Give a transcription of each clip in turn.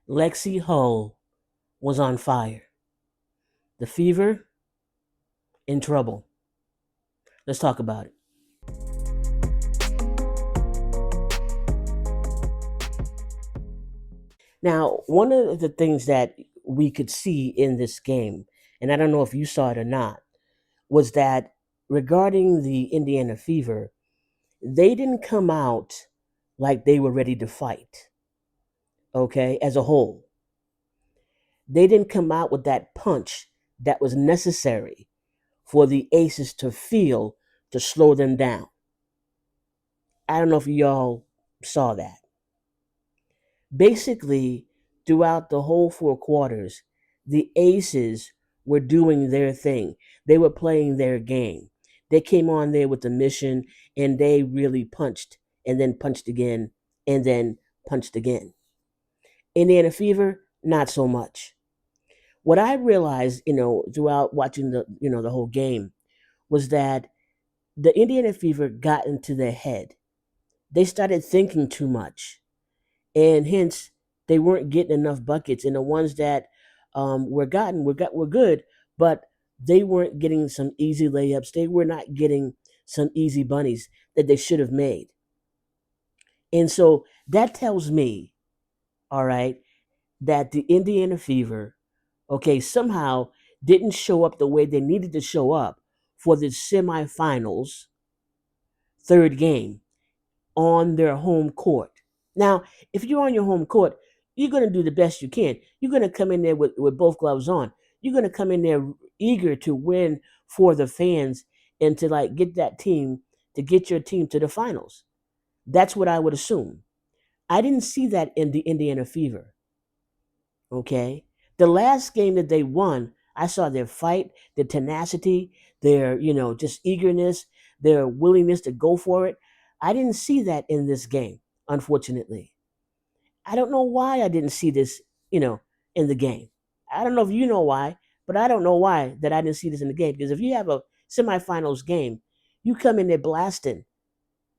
Lexi Hull was on fire. The Fever in trouble. Let's talk about it. Now, one of the things that we could see in this game, and I don't know if you saw it or not, was that regarding the Indiana Fever, they didn't come out like they were ready to fight, okay, as a whole. They didn't come out with that punch that was necessary for the Aces to feel to slow them down. I don't know if y'all saw that. Basically, throughout the whole four quarters, the Aces were doing their thing. They were playing their game. They came on there with a mission and they really punched and then punched again and then punched again. Indiana Fever, not so much. What I realized, throughout watching the whole game was that the Indiana Fever got into their head. They started thinking too much, and hence they weren't getting enough buckets. And the ones that were good, but they weren't getting some easy layups. They were not getting some easy bunnies that they should have made. And so that tells me, all right, that the Indiana Fever, okay, somehow didn't show up the way they needed to show up for the semifinals third game on their home court. Now, if you're on your home court, you're going to do the best you can. You're going to come in there with both gloves on. You're going to come in there eager to win for the fans and to like get your team to the finals. That's what I would assume. I didn't see that in the Indiana Fever. Okay. The last game that they won, I saw their fight, their tenacity, their, just eagerness, their willingness to go for it. I didn't see that in this game, unfortunately. I don't know why I didn't see this, in the game. I don't know if you know why, but I don't know why that I didn't see this in the game. Because if you have a semifinals game, you come in there blasting.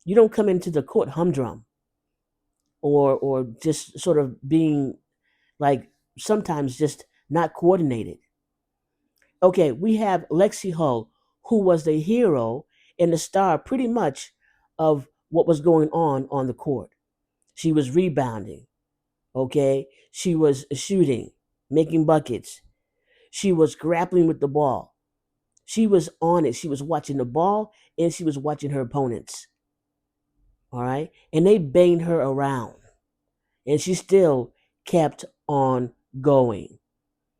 You don't come into the court humdrum or just sort of being like sometimes just not coordinated. Okay, we have Lexi Hull, who was the hero and the star pretty much of what was going on the court. She was rebounding, okay? She was shooting, making buckets. She was grappling with the ball. She was on it. She was watching the ball and she was watching her opponents, all right? And they banged her around and she still kept on going.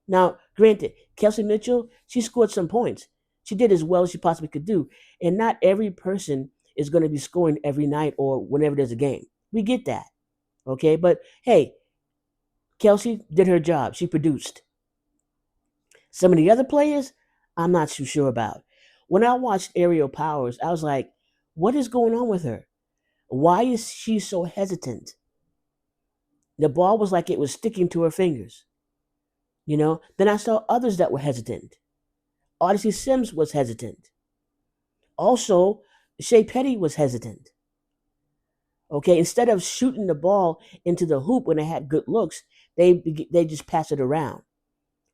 Now, granted, Kelsey Mitchell, she scored some points. She did as well as she possibly could do. And not every person is going to be scoring every night or whenever there's a game. We get that. Okay. But hey, Kelsey did her job. She produced. Some of the other players, I'm not too sure about. When I watched Aerial Powers, I was like, what is going on with her? Why is she so hesitant? The ball was like it was sticking to her fingers. Then I saw others that were hesitant. Odyssey Sims was hesitant. Also, Shea Petty was hesitant. Okay, instead of shooting the ball into the hoop when they had good looks, they just pass it around.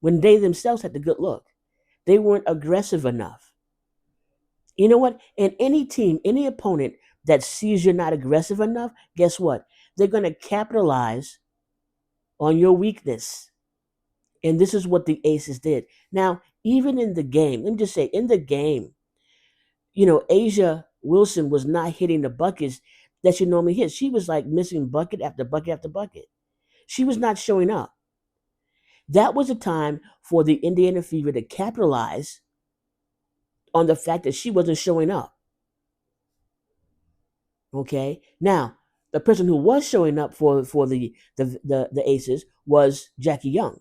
When they themselves had the good look, they weren't aggressive enough. You know what? And any team, any opponent that sees you're not aggressive enough, guess what? They're going to capitalize on your weakness. And this is what the Aces did. Now, even in the game, let me just say, in the game, Asia Wilson was not hitting the buckets that she normally hits. She was like missing bucket after bucket after bucket. She was not showing up. That was a time for the Indiana Fever to capitalize on the fact that she wasn't showing up. Okay. Now, the person who was showing up for the Aces was Jackie Young.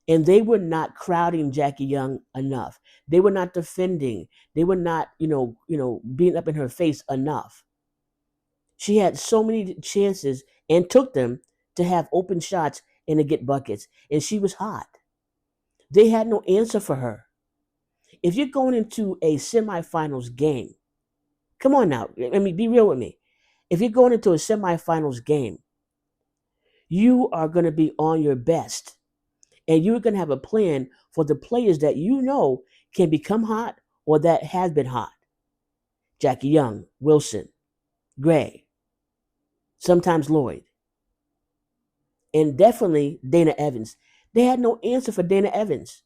And they were not crowding Jackie Young enough. They were not defending. They were not, being up in her face enough. She had so many chances and took them to have open shots and to get buckets. And she was hot. They had no answer for her. If you're going into a semifinals game, come on now. I mean, be real with me. If you're going into a semifinals game, You are going to be on your best, and you're going to have a plan for the players that you know can become hot or that has been hot. Jackie Young, Wilson, Gray, sometimes Lloyd, and definitely Dana Evans. They had no answer for Dana Evans.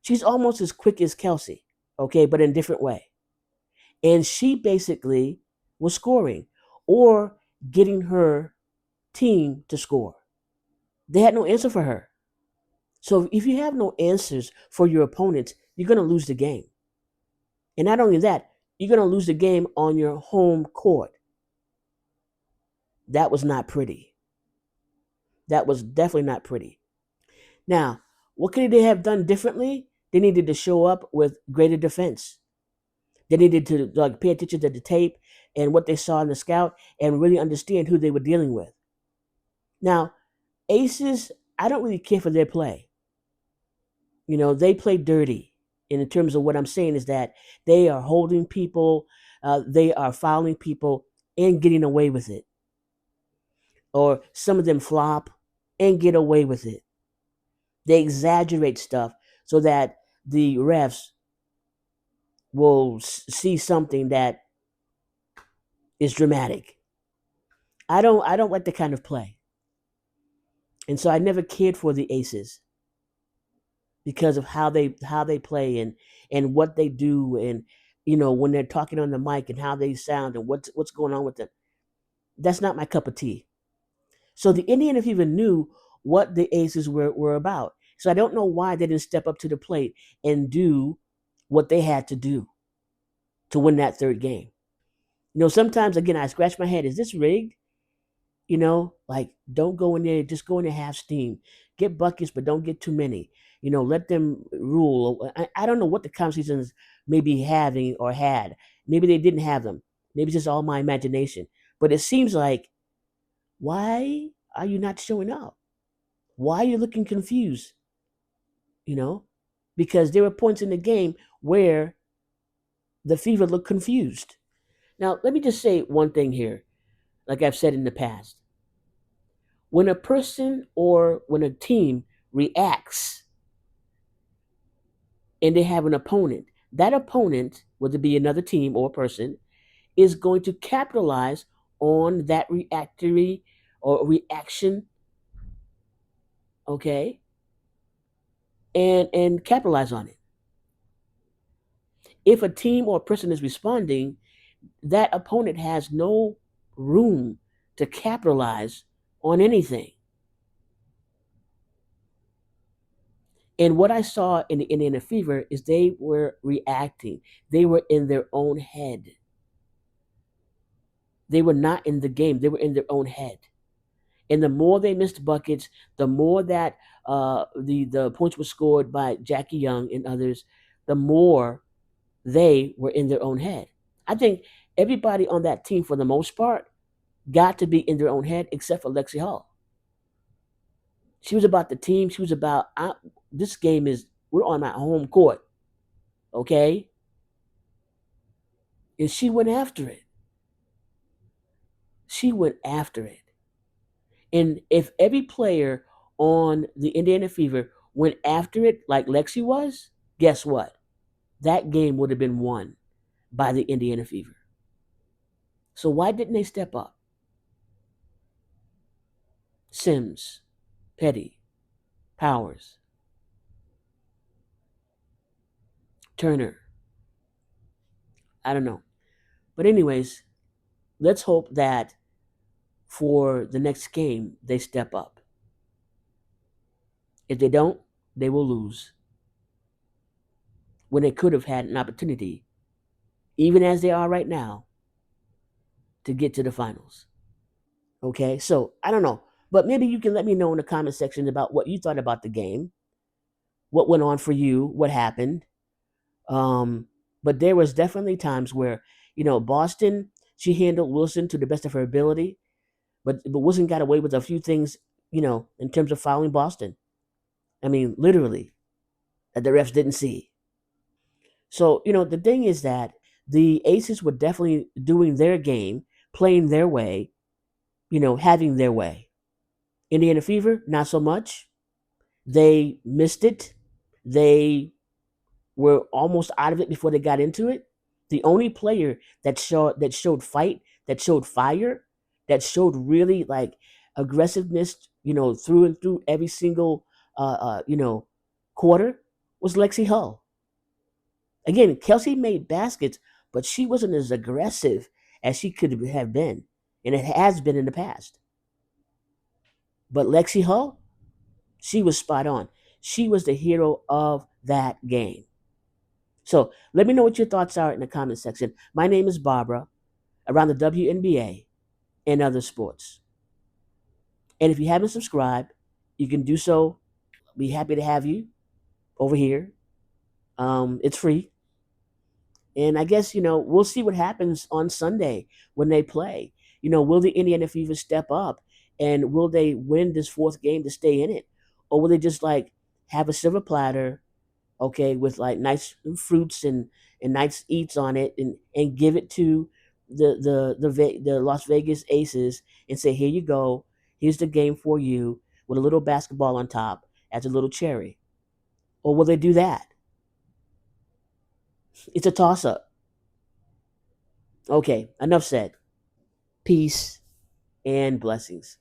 She's almost as quick as Kelsey, okay, but in a different way. And she basically was scoring or getting her team to score. They had no answer for her. So if you have no answers for your opponents, you're going to lose the game. And not only that, you're going to lose the game on your home court. That was not pretty. That was definitely not pretty. Now, what could they have done differently? They needed to show up with greater defense. They needed to pay attention to the tape and what they saw in the scout and really understand who they were dealing with. Now, Aces, I don't really care for their play. They play dirty. And in terms of what I'm saying is that they are holding people, they are fouling people and getting away with it. Or some of them flop and get away with it. They exaggerate stuff so that the refs will see something that is dramatic. I don't like the kind of play. And so I never cared for the Aces because of how they play and what they do, and when they're talking on the mic and how they sound and what's going on with them. That's not my cup of tea. So the Indiana Fever knew what the Aces were about. So I don't know why they didn't step up to the plate and do what they had to do to win that third game. Sometimes again I scratch my head, is this rigged? Don't go in there, just go in there half steam. Get buckets, but don't get too many. Let them rule. I don't know what the conversations may be having or had. Maybe they didn't have them. Maybe it's just all my imagination. But it seems like, why are you not showing up? Why are you looking confused? You know? Because there were points in the game where the Fever looked confused. Now, let me just say one thing here, like I've said in the past. When a person or when a team reacts and they have an opponent, that opponent, whether it be another team or person, is going to capitalize on that reactory or reaction, okay, and capitalize on it. If a team or a person is responding, that opponent has no room to capitalize on anything. And what I saw in the Indiana Fever is they were reacting. They were in their own head. They were not in the game. They were in their own head. And the more they missed buckets, the more that the points were scored by Jackie Young and others, the more they were in their own head. I think everybody on that team, for the most part, got to be in their own head except for Lexi Hull. She was about the team. She was about, this game is, we're on my home court, okay? And she went after it. She went after it. And if every player on the Indiana Fever went after it like Lexi was, guess what? That game would have been won by the Indiana Fever. So why didn't they step up? Sims, Petty, Powers, Turner. I don't know. But anyways, let's hope that for the next game they step up. If they don't, they will lose. When they could have had an opportunity, even as they are right now, to get to the finals. Okay, so I don't know. But maybe you can let me know in the comment section about what you thought about the game, what went on for you, what happened. But there was definitely times where, Boston, she handled Wilson to the best of her ability, but Wilson got away with a few things, in terms of fouling Boston. I mean, literally, that the refs didn't see. So, the thing is that the Aces were definitely doing their game, playing their way, having their way. Indiana Fever, not so much. They missed it. They were almost out of it before they got into it. The only player that showed fight, that showed fire, that showed really like aggressiveness, through and through every single quarter was Lexi Hull. Again, Kelsey made baskets, but she wasn't as aggressive as she could have been, and it has been in the past. But Lexi Hull, she was spot on. She was the hero of that game. So let me know what your thoughts are in the comment section. My name is Barbara, around the WNBA and other sports. And if you haven't subscribed, you can do so. Be happy to have you over here. It's free. And I guess, we'll see what happens on Sunday when they play. Will the Indiana Fever step up and will they win this fourth game to stay in it? Or will they just like have a silver platter, okay, with like nice fruits and nice eats on it, and give it to the Las Vegas Aces and say, here you go, here's the game for you, with a little basketball on top as a little cherry? Or will they do that? It's a toss up. Okay, enough said. Peace and blessings.